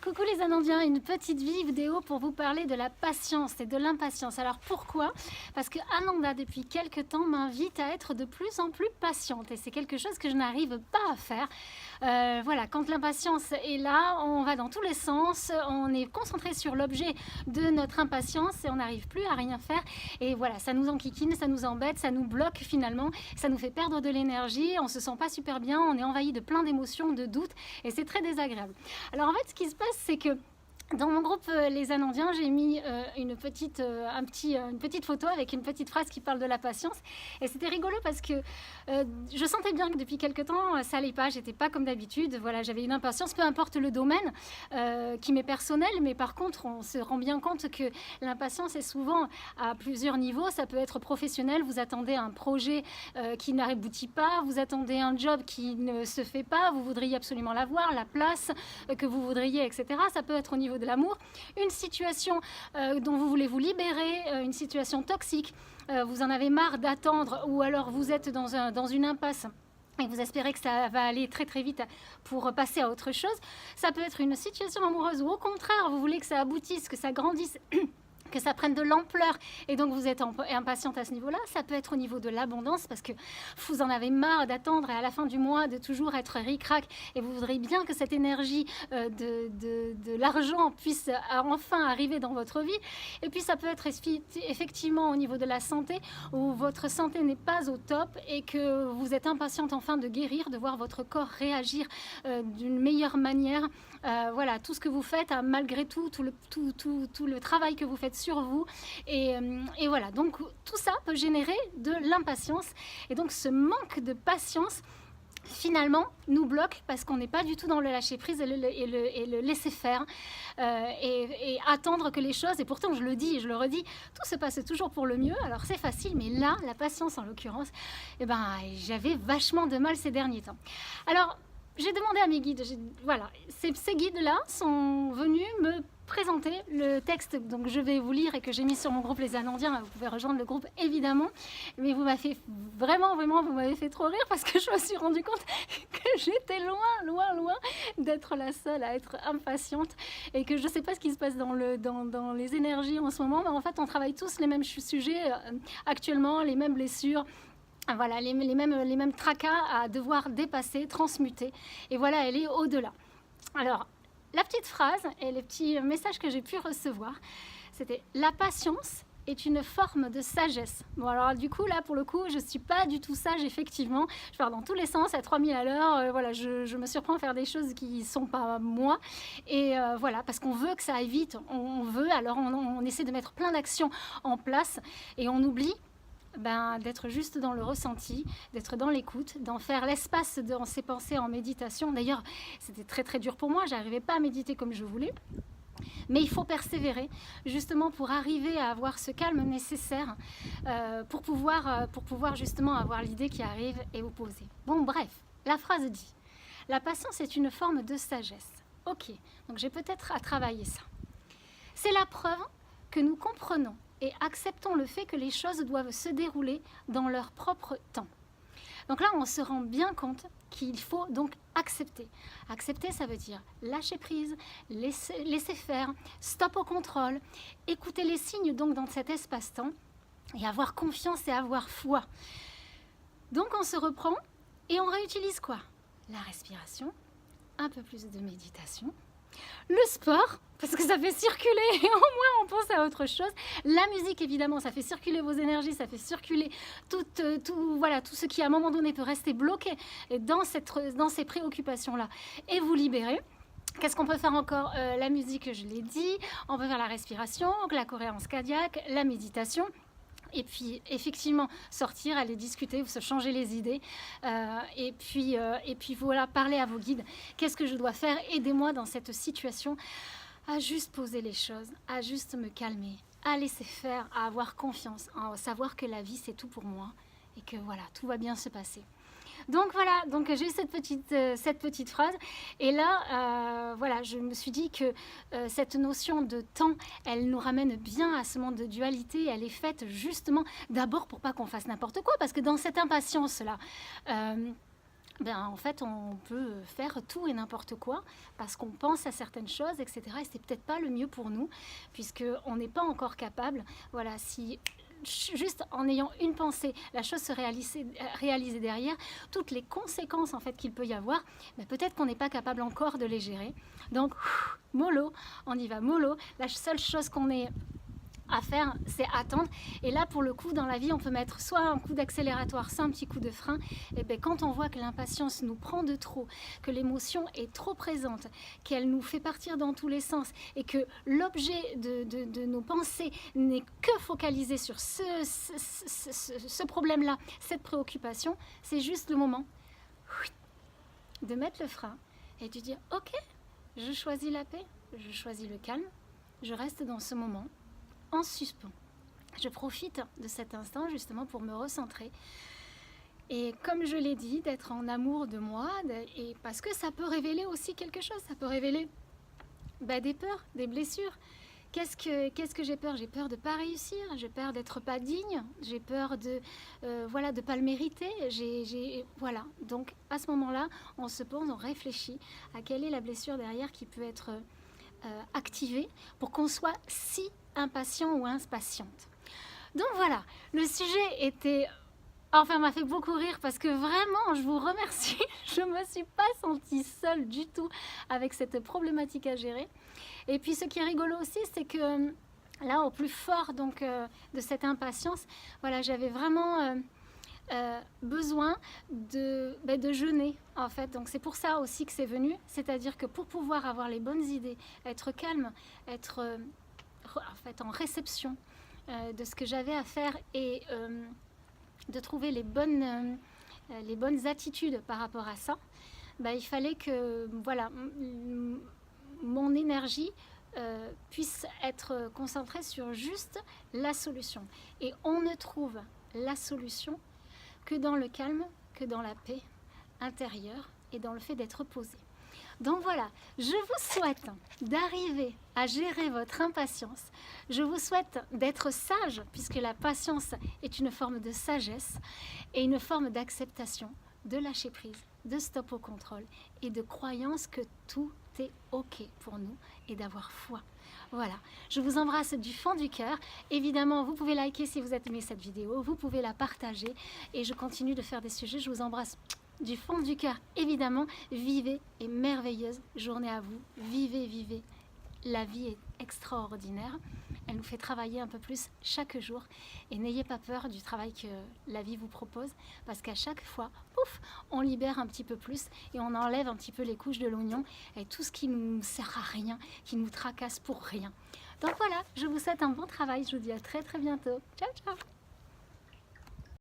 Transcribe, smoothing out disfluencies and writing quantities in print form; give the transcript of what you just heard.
Coucou les Anandiens, une petite vidéo pour vous parler de la patience et de l'impatience. Alors pourquoi? Parce que Ananda depuis quelques temps m'invite à être de plus en plus patiente et c'est quelque chose que je n'arrive pas à faire. Voilà, quand l'impatience est là, on va dans tous les sens, on est concentré sur l'objet de notre impatience et on n'arrive plus à rien faire. Et voilà, ça nous enquiquine, ça nous embête, ça nous bloque finalement, ça nous fait perdre de l'énergie, on se sent pas super bien, on est envahi de plein d'émotions, de doutes et c'est très désagréable. Alors en fait, ce qui se passe, c'est que dans mon groupe Les Anandiens, j'ai mis une petite photo avec une petite phrase qui parle de la patience. Et c'était rigolo parce que je sentais bien que depuis quelque temps, ça allait pas. J'étais pas comme d'habitude. Voilà, j'avais une impatience, peu importe le domaine qui m'est personnel. Mais par contre, on se rend bien compte que l'impatience est souvent à plusieurs niveaux. Ça peut être professionnel. Vous attendez un projet qui n'aboutit pas. Vous attendez un job qui ne se fait pas. Vous voudriez absolument l'avoir, la place que vous voudriez, etc. Ça peut être au niveau de l'amour, une situation dont vous voulez vous libérer, une situation toxique, vous en avez marre d'attendre ou alors vous êtes dans une impasse et vous espérez que ça va aller très très vite pour passer à autre chose. Ça peut être une situation amoureuse ou au contraire, vous voulez que ça aboutisse, que ça grandisse, que ça prenne de l'ampleur et donc vous êtes impatiente à ce niveau-là. Ça peut être au niveau de l'abondance parce que vous en avez marre d'attendre et à la fin du mois de toujours être ric-rac et vous voudriez bien que cette énergie de l'argent puisse enfin arriver dans votre vie. Et puis ça peut être effectivement au niveau de la santé où votre santé n'est pas au top et que vous êtes impatiente enfin de guérir, de voir votre corps réagir d'une meilleure manière. Voilà, tout ce que vous faites, malgré tout le travail que vous faites sur vous et voilà, donc tout ça peut générer de l'impatience et donc ce manque de patience finalement nous bloque parce qu'on n'est pas du tout dans le lâcher prise et le laisser faire et attendre que les choses, et pourtant je le dis et je le redis, tout se passe toujours pour le mieux. Alors c'est facile, mais là la patience en l'occurrence, j'avais vachement de mal ces derniers temps. Alors j'ai demandé à mes guides, voilà, ces guides-là sont venus me présenter le texte, donc je vais vous lire et que j'ai mis sur mon groupe Les Anandiens. Vous pouvez rejoindre le groupe évidemment, mais vous m'avez fait vraiment, vous m'avez fait trop rire parce que je me suis rendu compte que j'étais loin d'être la seule à être impatiente et que je sais pas ce qui se passe dans les énergies en ce moment, mais en fait on travaille tous les mêmes sujets actuellement, les mêmes blessures. Voilà, les mêmes tracas à devoir dépasser, transmuter. Et voilà, elle est au-delà. Alors, la petite phrase et les petits messages que j'ai pu recevoir, c'était « La patience est une forme de sagesse ». Bon, alors du coup, là, pour le coup, je ne suis pas du tout sage, effectivement. Je pars dans tous les sens, à 3000 à l'heure. Voilà, je me surprends à faire des choses qui ne sont pas moi. Et voilà, parce qu'on veut que ça aille vite. On veut, alors on essaie de mettre plein d'actions en place et on oublie d'être juste dans le ressenti, d'être dans l'écoute, d'en faire l'espace dans ses pensées en méditation. D'ailleurs, c'était très très dur pour moi, j'arrivais pas à méditer comme je voulais. Mais il faut persévérer, justement pour arriver à avoir ce calme nécessaire pour pouvoir justement avoir l'idée qui arrive et vous poser. Bon, bref, la phrase dit « La patience est une forme de sagesse ». Ok, donc j'ai peut-être à travailler ça. C'est la preuve que nous comprenons et acceptons le fait que les choses doivent se dérouler dans leur propre temps. Donc là, on se rend bien compte qu'il faut donc accepter. Accepter, ça veut dire lâcher prise, laisser faire, stop au contrôle, écouter les signes donc dans cet espace-temps et avoir confiance et avoir foi. Donc on se reprend et on réutilise quoi? La respiration, un peu plus de méditation, le sport, parce que ça fait circuler et au moins on pense à autre chose. La musique, évidemment, ça fait circuler vos énergies, ça fait circuler tout ce qui à un moment donné peut rester bloqué dans ces préoccupations-là et vous libérer. Qu'est-ce qu'on peut faire encore? La musique, je l'ai dit, on peut faire la respiration, la cohérence cardiaque, la méditation. Et puis, effectivement, sortir, aller discuter, se changer les idées. Et puis voilà, parler à vos guides. Qu'est-ce que je dois faire? Aidez-moi dans cette situation à juste poser les choses, à juste me calmer, à laisser faire, à avoir confiance, à savoir que la vie, c'est tout pour moi. Et que voilà, tout va bien se passer. Donc voilà, j'ai eu cette petite phrase et là voilà, je me suis dit que cette notion de temps, elle nous ramène bien à ce monde de dualité. Elle est faite justement d'abord pour pas qu'on fasse n'importe quoi, parce que dans cette impatience là ben, en fait, on peut faire tout et n'importe quoi parce qu'on pense à certaines choses, etc. Et c'est peut-être pas le mieux pour nous, puisqu'on n'est pas encore capable. Voilà, si juste en ayant une pensée, la chose se réaliser derrière, toutes les conséquences en fait qu'il peut y avoir, ben, peut-être qu'on n'est pas capable encore de les gérer. Donc, mollo, on y va mollo. La seule chose qu'on est à faire, c'est attendre. Et là, pour le coup, dans la vie, on peut mettre soit un coup d'accélératoire, soit un petit coup de frein. Et bien, quand on voit que l'impatience nous prend de trop, que l'émotion est trop présente, qu'elle nous fait partir dans tous les sens, et que l'objet de nos pensées n'est que focalisé sur ce problème-là, cette préoccupation, c'est juste le moment de mettre le frein et de dire, ok, je choisis la paix, je choisis le calme, je reste dans ce moment en suspens. Je profite de cet instant justement pour me recentrer et, comme je l'ai dit, d'être en amour de moi, et parce que ça peut révéler aussi quelque chose, ça peut révéler des peurs, des blessures. Qu'est-ce que j'ai peur? J'ai peur de ne pas réussir, j'ai peur d'être pas digne, j'ai peur de de pas le mériter. Voilà. Donc à ce moment-là, on se pose, on réfléchit à quelle est la blessure derrière qui peut être activée pour qu'on soit si impatient ou impatiente. Donc voilà, le sujet m'a fait beaucoup rire parce que vraiment, je vous remercie. Je ne me suis pas sentie seule du tout avec cette problématique à gérer. Et puis ce qui est rigolo aussi, c'est que là, au plus fort de cette impatience, voilà, j'avais vraiment besoin de jeûner en fait. Donc c'est pour ça aussi que c'est venu. C'est-à-dire que pour pouvoir avoir les bonnes idées, être calme, être en réception de ce que j'avais à faire et de trouver les bonnes attitudes par rapport à ça, il fallait que mon énergie puisse être concentrée sur juste la solution. Et on ne trouve la solution que dans le calme, que dans la paix intérieure et dans le fait d'être posé. Donc voilà, je vous souhaite d'arriver à gérer votre impatience. Je vous souhaite d'être sage, puisque la patience est une forme de sagesse et une forme d'acceptation, de lâcher prise, de stop au contrôle et de croyance que tout est OK pour nous et d'avoir foi. Voilà, je vous embrasse du fond du cœur. Évidemment, vous pouvez liker si vous avez aimé cette vidéo, vous pouvez la partager et je continue de faire des sujets. Je vous embrasse du fond du cœur, évidemment. Vivez et merveilleuse journée à vous. Vivez, vivez. La vie est extraordinaire. Elle nous fait travailler un peu plus chaque jour. Et n'ayez pas peur du travail que la vie vous propose, parce qu'à chaque fois, pouf, on libère un petit peu plus et on enlève un petit peu les couches de l'oignon et tout ce qui ne nous sert à rien, qui nous tracasse pour rien. Donc voilà, je vous souhaite un bon travail. Je vous dis à très très bientôt. Ciao, ciao!